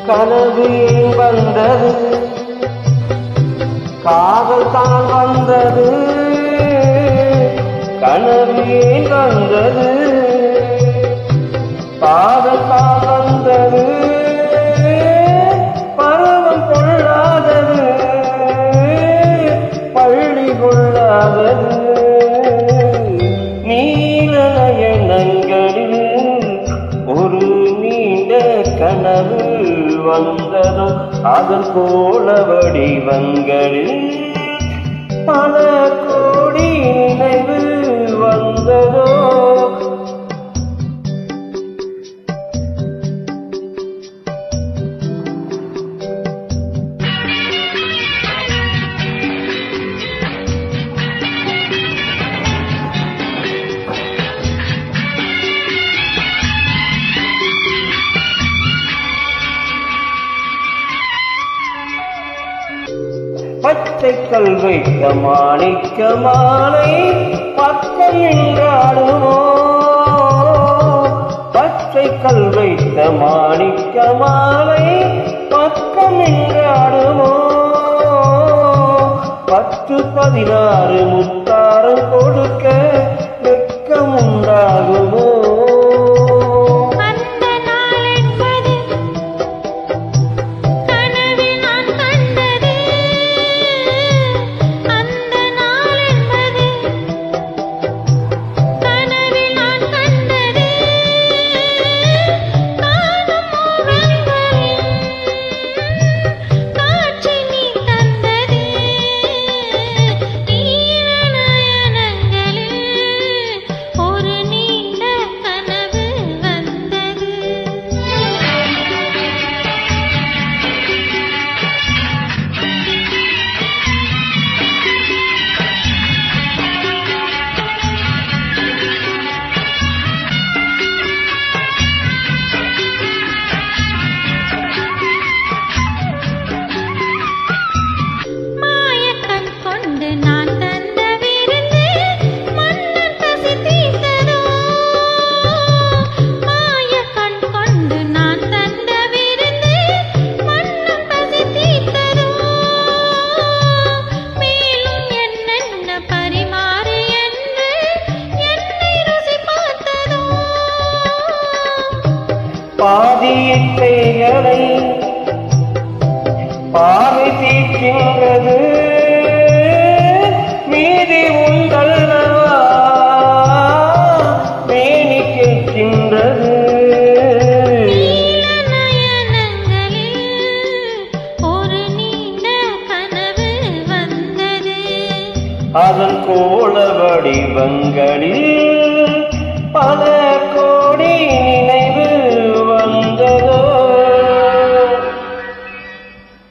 கனவு ஏன் வந்தது, காதல் தான் வந்தது. கனவு ஏன் வந்தது, காதல் தான் வந்தது. பருவம் கொள்ளாதது, பள்ளி கொள்ளாதது. நீலநயனங்களில் ஒரு நீண்ட கனவு வந்ததும் அதன் கோள வடிவங்களில் பல கோடி நினைவு வந்ததோ. பச்சைக்கல் வைத்த மாணிக்க மாலை பக்கம் நின்றாடுமோ. பச்சைக்கல் வைத்த மாணிக்க மாலை பக்கம் நின்றாடுமோ. 10-16 முத்தாரம் கொடுக்க வெட்கம் உண்டாகுமோ. பாதியைகளை பாவை தீர்க்கின்றது, மீதி உங்களவா மேனி கேட்கின்றது. ஒரு நீண்ட கனவு வந்தது, அதன் கோள வடிவங்களில் பல